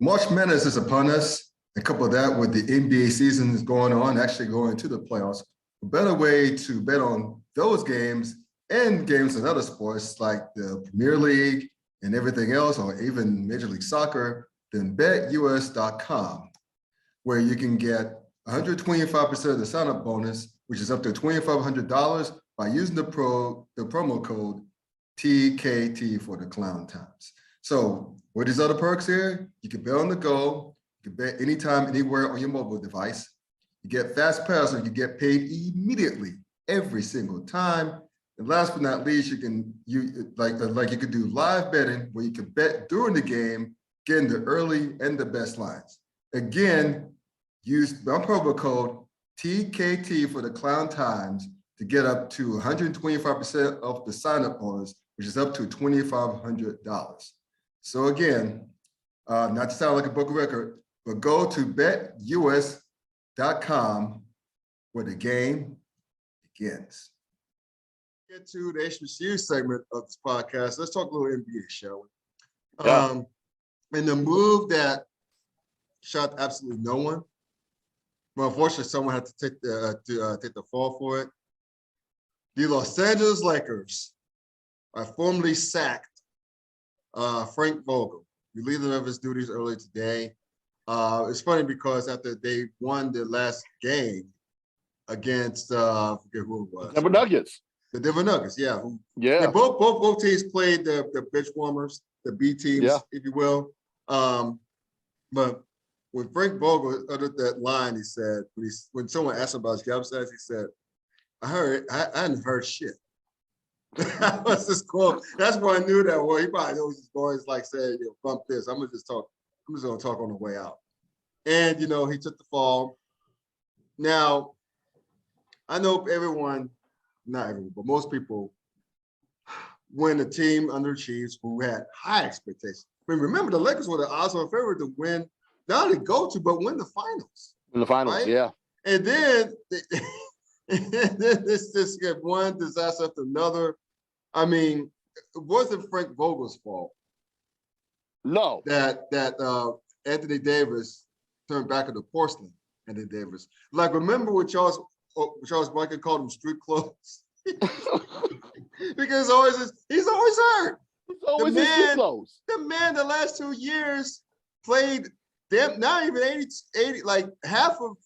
March Madness is upon us, and couple that with the NBA season is going on, actually going to the playoffs. A better way to bet on those games and games in other sports like the Premier League and everything else, or even Major League Soccer, than betus.com, where you can get 125% of the sign-up bonus, which is up to $2,500 by using the promo code TKT for the Klown Times. So what are these other perks here? You can bet on the go. You can bet anytime, anywhere on your mobile device. You get fast pass, or you get paid immediately every single time. And last but not least, you can you could do live betting where you can bet during the game, getting the early and the best lines. Again, use my promo code TKT for the Klown Times to get up to 125% of the sign-up bonus, which is up to $2,500. So again, not to sound like a book record, but go to betus.com where the game begins. Get to the HBCU segment of this podcast. Let's talk a little NBA, shall we? Yeah. And the move that shocked absolutely no one. Well, unfortunately, someone had to take the fall for it. The Los Angeles Lakers formally sacked Frank Vogel, relieved of his duties earlier today. It's funny because after they won their last game against I forget who it was. Denver Nuggets. The Denver Nuggets, yeah. Yeah. Both teams played the bench warmers, the B teams, if you will. But when Frank Vogel uttered that line, he said, when someone asked him about his job status, he said, I hadn't heard shit. That was his quote. That's why I knew that. Well, he probably knows his boys like saying, bump this. I'm just gonna talk on the way out. And he took the fall. Now, I know not everyone, but most people, when a team underachieves who had high expectations. I mean, remember the Lakers were the odds-on favorite to win, not only go to, but win the finals. In the finals, right? Yeah. And then this get one disaster after another. I mean, it wasn't Frank Vogel's fault. No. That Anthony Davis turned back into porcelain. Anthony Davis. Like, remember when Charles Barkley called him street clothes? Because he's always hurt. He's always in street clothes. The man the last 2 years played not even 80 like half of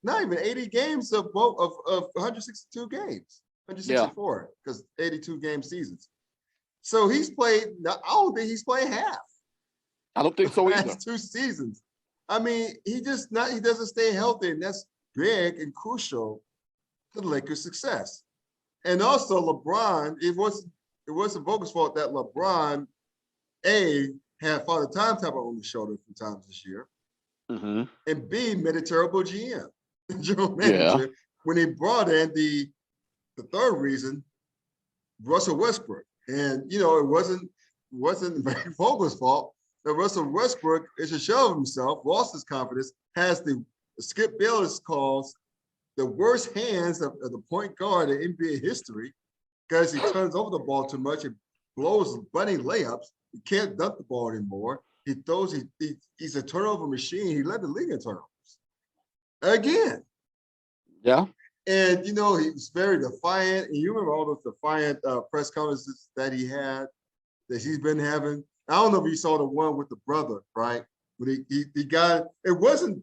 not even 80 games of 162 games, 164, because 82 game seasons. So he's played, I don't think he's played half. I don't think so either. Last 2 seasons. I mean, he doesn't stay healthy, and that's big and crucial to the Lakers' success. And also LeBron, it wasn't Vogel's fault that LeBron, had Father Time Travel on his shoulder a few times this year, and B, made a terrible general manager, when he brought in the third reason, Russell Westbrook. And it wasn't Vogel's fault that Russell Westbrook is a shell of himself, lost his confidence, has the Skip Bayless calls the worst hands of the point guard in NBA history because he turns over the ball too much and blows bunny layups. He can't dunk the ball anymore. He throws. He's a turnover machine. He led the league in turnovers again. Yeah. And he was very defiant. And you remember all those defiant press conferences that that he's been having. I don't know if you saw the one with the brother, right? When he got it wasn't.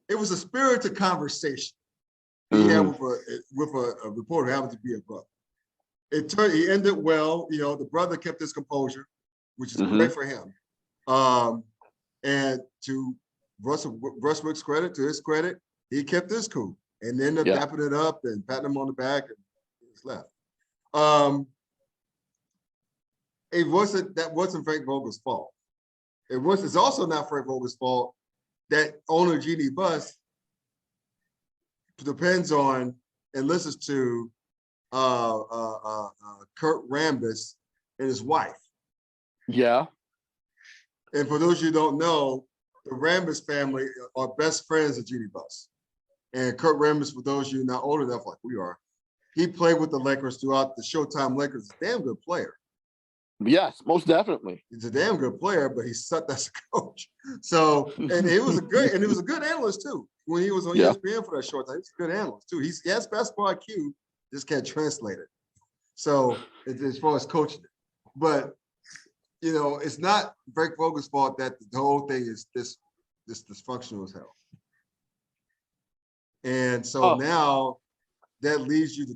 It was a spirited conversation he had with a reporter who happened to be a brother. He ended well. The brother kept his composure, which is great for him. And to Russell Westbrook's credit, to his credit, he kept his cool and ended up dapping it up and patting him on the back, and he was left. That wasn't Frank Vogel's fault. It's also not Frank Vogel's fault that owner Jeannie Buss depends on and listens to Kurt Rambis and his wife. Yeah. And for those of you who don't know, the Rambis family are best friends of Jeannie Buss. And Kurt Rambis, for those of you not old enough like we are, he played with the Lakers throughout the Showtime Lakers. Damn good player. Yes, most definitely. He's a damn good player, but he sucked as a coach. So, and he was a good analyst too. When he was on ESPN for that short time, he's a good analyst too. He has basketball IQ, just can't translate it. So, as far as coaching, but it's not Frank Vogel's fault that the whole thing is this dysfunctional as hell. And so now that leaves you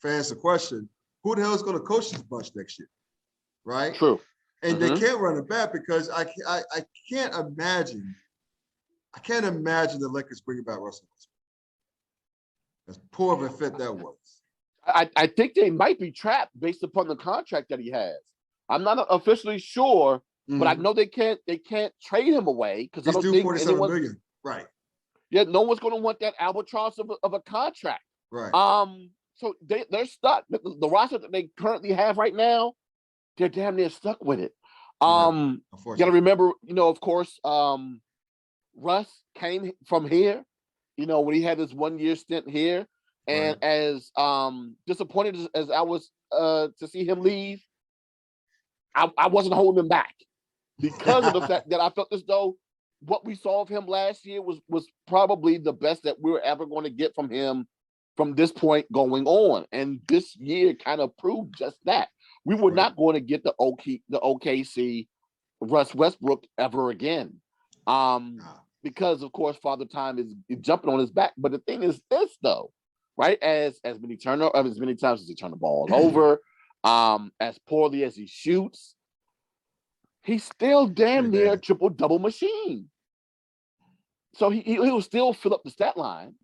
fans the question, who the hell is going to coach this bunch next year? Right? True. And they can't run it back because I can't imagine the Lakers bringing back Russell Westbrook. As poor of a fit that was. I think they might be trapped based upon the contract that he has. I'm not officially sure, but I know they can't trade him away because I don't think $47 million. Right. Yeah, no one's going to want that albatross of a contract. Right. So they're stuck. The roster that they currently have right now, they're damn near stuck with it. You got to remember, of course, Russ came from here, when he had his 1 year stint here. And as disappointed as I was to see him leave, I wasn't holding him back because of the fact that I felt as though what we saw of him last year was probably the best that we were ever going to get from him from this point going on. And this year kind of proved just that. We were not going to get the OKC Russ Westbrook ever again. Because of course Father Time is jumping on his back. But the thing is this though, right? As many times as he turned the ball over, as poorly as he shoots, he's still damn near a triple-double machine. So he'll still fill up the stat line.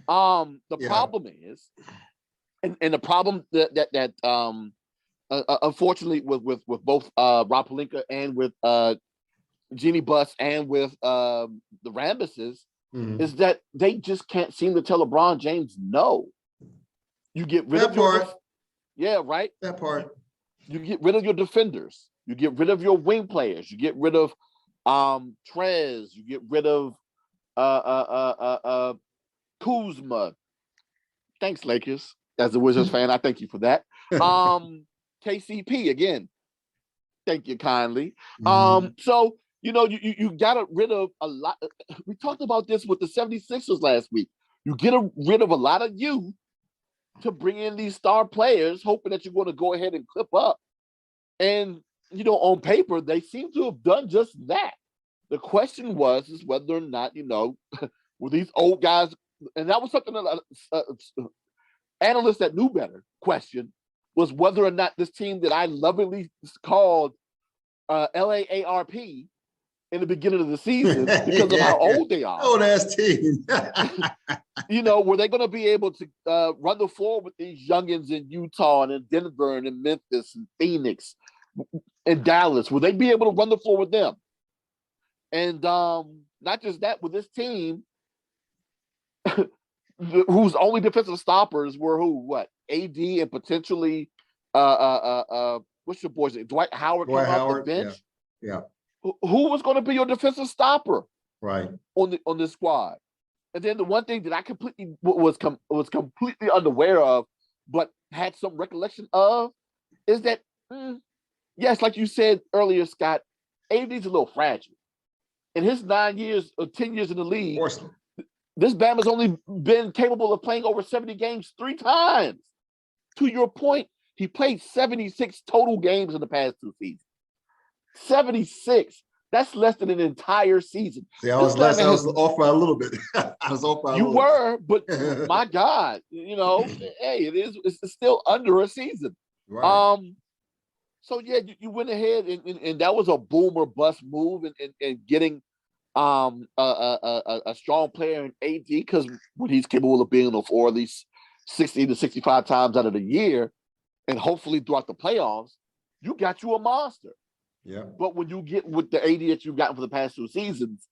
The problem is, and the problem that unfortunately with both Rob Pelinka and with Jeannie Buss and with the Rambuses is that they just can't seem to tell LeBron James no. You get rid of that part. You get rid of your defenders. You get rid of your wing players. You get rid of Trez. You get rid of Kuzma. Thanks, Lakers. As a Wizards fan, I thank you for that. KCP again. Thank you kindly. So you got rid of a lot. We talked about this with the 76ers last week. You get rid of a lot of youth to bring in these star players, hoping that you're going to go ahead and clip up. And on paper, they seem to have done just that. The question is whether or not, were these old guys, and that was something that analysts that knew better questioned, was whether or not this team that I lovingly called LAARP in the beginning of the season because of how old they are. Old ass team. Were they going to be able to run the floor with these youngins in Utah and in Denver and in Memphis and Phoenix and Dallas? Will they be able to run the floor with them? And not just that, with this team, whose only defensive stoppers were AD and potentially what's your boy's name? Dwight Howard coming off the bench. Yeah. Who was going to be your defensive stopper? Right. On this squad. And then the one thing that I was completely unaware of, but had some recollection of, is that yes, like you said earlier, Scott, AD's a little fragile. In his 9 years or 10 years in the league, this Bama's only been capable of playing over 70 games 3 times. To your point, he played 76 total games in the past 2 seasons. 76. That's less than an entire season. See, I was off by a little bit. You were, but my God, hey, it's still under a season. Right. So yeah, you went ahead and that was a boom or bust move in getting a strong player in AD, because when he's capable of being on the floor at least 60 to 65 times out of the year, and hopefully throughout the playoffs, you got you a monster. Yeah. But when you get with the AD that you've gotten for the past 2 seasons,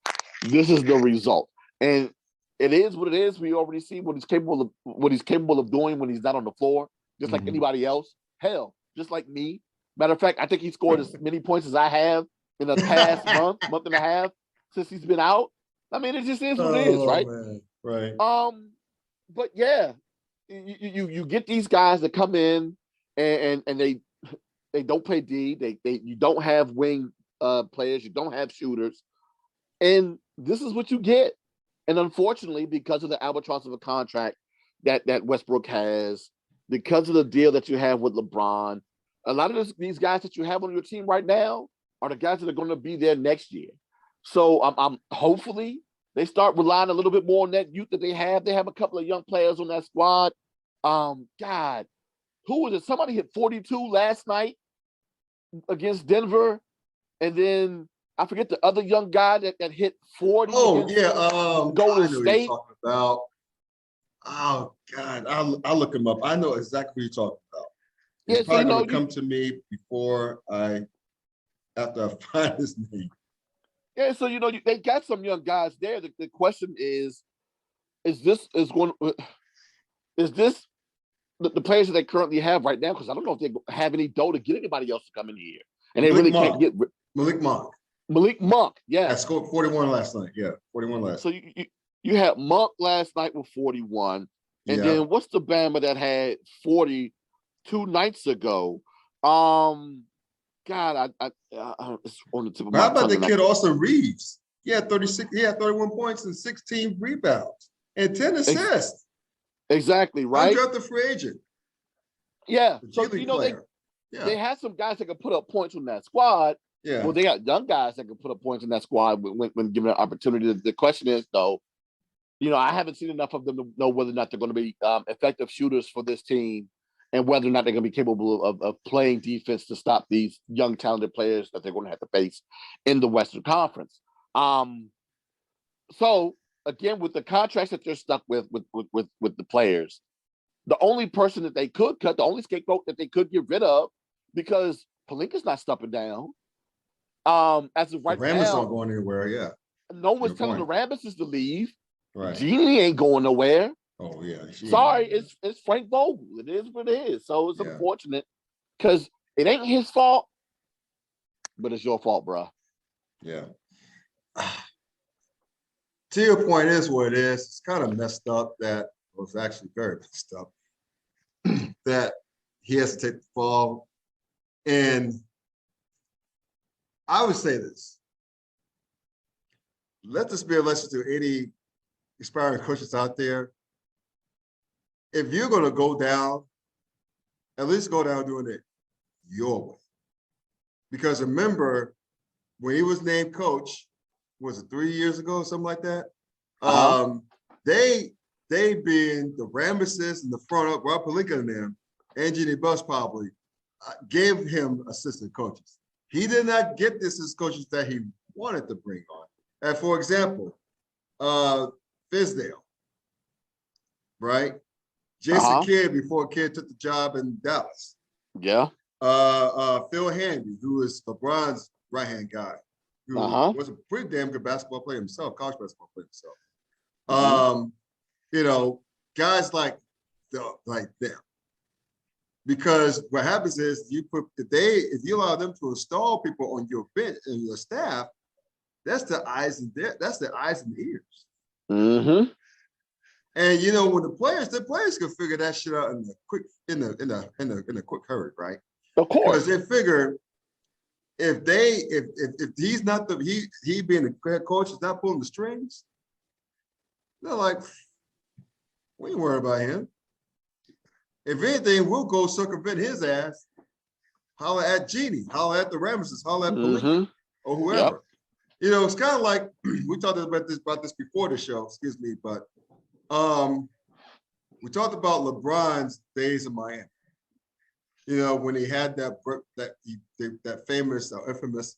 this is the result. And it is what it is. We already see what he's capable of doing when he's not on the floor, just like anybody else. Hell, just like me. Matter of fact, I think he scored as many points as I have in the past month and a half since he's been out. I mean, it just is what it is, right? Man. Right. But yeah, you get these guys that come in and they They don't play D. You don't have wing players. You don't have shooters, and this is what you get. And unfortunately, because of the albatross of a contract that Westbrook has, because of the deal that you have with LeBron, a lot of these guys that you have on your team right now are the guys that are going to be there next year. So I'm hopefully they start relying a little bit more on that youth that they have. They have a couple of young players on that squad. God, who was it? Somebody hit 42 last night against Denver, and then I forget the other young guy that hit 40. Oh yeah, Golden I know who State. you're talking about. Oh God, I'll look him up. I know exactly who you're talking about. It's probably going to come to me after I find his name. Yeah, so they got some young guys there. The question is this the players that they currently have right now? Because I don't know if they have any dough to get anybody else to come in here, and they really can't get Malik Monk. Malik Monk, yeah, I scored 41 last night. Yeah, 41 last. So you had Monk last night with 41, and then what's the Bama that had 40 2 nights ago? God, it's on the tip of my tongue. How about the kid Austin Reeves? He had 36. He had 31 points and 16 rebounds and 10 assists. Exactly right. Undrafted free agent. Yeah. So they had some guys that could put up points on that squad. Yeah. Well, they got young guys that can put up points in that squad when given an opportunity. The question is, though, I haven't seen enough of them to know whether or not they're going to be effective shooters for this team, and whether or not they're going to be capable of playing defense to stop these young, talented players that they're going to have to face in the Western Conference. So again, with the contracts that they're stuck with the players, the only person that they could cut, the only scapegoat that they could get rid of, because Pelinka's not stepping down. As of right now, Rambis not going anywhere. Yeah, no one's telling the Rambises to leave. Right, Genie ain't going nowhere. Oh yeah. Sorry, it's Frank Vogel. It is what it is. So it's unfortunate because it ain't his fault, but it's your fault, bro. Yeah. To your point, is what it is. It's kind of messed up that it was actually very messed up that he has to take the fall. And I would say this. Let this be a lesson to any aspiring coaches out there. If you're going to go down, at least go down doing it your way. Because remember, when he was named coach, was it 3 years ago or something like that? They being the Rambises in the front up, Rob Pelinka and them, and Jeannie Buss probably gave him assistant coaches. He did not get the assistant coaches that he wanted to bring on. And for example, Fizdale, right? Jason Kidd before Kidd took the job in Dallas. Yeah. Phil Handy, who is LeBron's right-hand guy, who was a pretty damn good basketball player himself, college basketball player himself. Guys like them. Because what happens is if you allow them to install people on your bench and your staff, that's the eyes and ears. Mm-hmm. And when the players can figure that shit out in a quick hurry, right? Of course. Because they figure if he's not he being the head coach is not pulling the strings, they're like, we ain't worried about him. If anything, we'll go circumvent his ass, holler at Genie, holler at the Ramesses, holler at Pelinka, or whoever. Yep. It's kind of like we talked about this before the show, excuse me, but we talked about LeBron's days in Miami. When he had that famous or infamous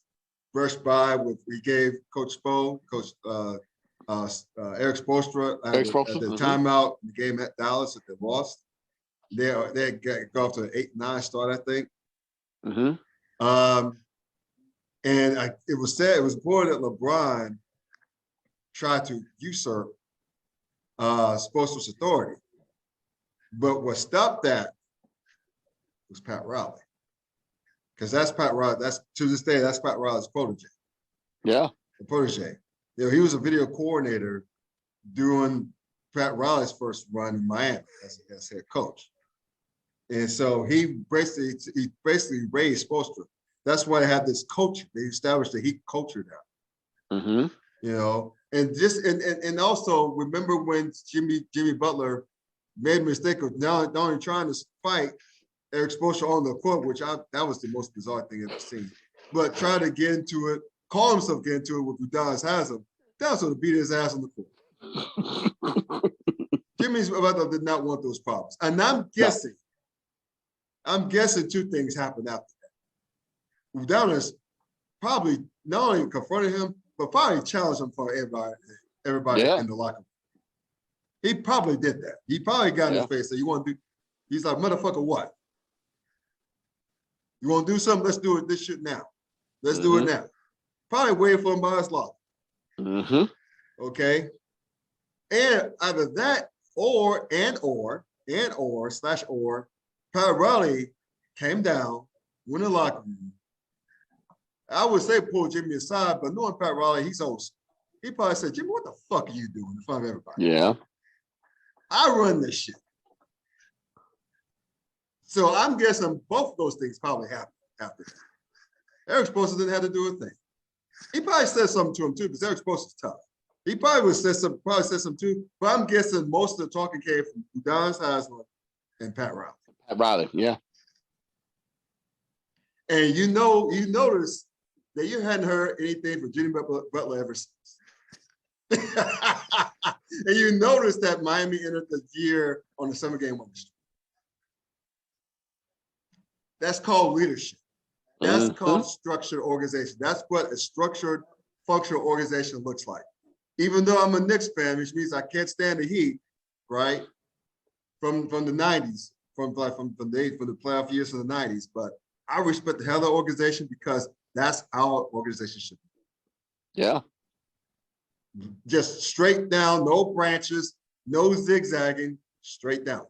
brush by with he gave Coach Eric Spoelstra at the timeout in the game at Dallas that they lost. They go off to an 8-9 start, I think. And it was reported that LeBron tried to usurp Spoelstra's authority. But what stopped that was Pat Riley. Because that's Pat Riley. To this day, that's Pat Riley's protege. Yeah. The protege. He was a video coordinator during Pat Riley's first run in Miami as head coach. And so he basically raised Spoelstra. That's why they had this culture. They established the Heat culture now. Mm-hmm. You know, and also remember when Jimmy Butler made a mistake of not only trying to fight Eric Spoelstra on the court, which that was the most bizarre thing I've ever seen, but try to get into it, call himself get into it with Udonis Haslem. That's what beat his ass on the court. Jimmy Butler did not want those problems. And I'm guessing two things happened after that. Udonis probably not only confronted him, but probably challenged him for everybody in the locker room. He probably did that. He probably got in his face. So you want to do? He's like, motherfucker, what? You want to do something? Let's do it. This shit now. Let's do it now. Probably waiting for him by his locker. Okay. And either that or Pat Riley came down, went in the locker room. I would say pull Jimmy aside, but knowing Pat Riley, he's old. He probably said, Jimmy, what the fuck are you doing in front of everybody? Yeah. I run this shit. So I'm guessing both of those things probably happened after that. Eric Spoelstra didn't have to do a thing. He probably said something to him too, because Eric Spoelstra's tough. He probably said something too, but I'm guessing most of the talking came from Udonis Haslem and Pat Riley. Pat Riley, yeah. And you notice that you hadn't heard anything from Jimmy Butler ever since. And you notice that Miami entered the year on the 7-game winning streak. That's called leadership. That's called structured organization. That's what a structured, functional organization looks like. Even though I'm a Knicks fan, which means I can't stand the Heat, right? From the 90s, from the playoff years of the 90s, but I respect the hell of the organization because that's our organization should be. Yeah. Just straight down, no branches, no zigzagging, straight down.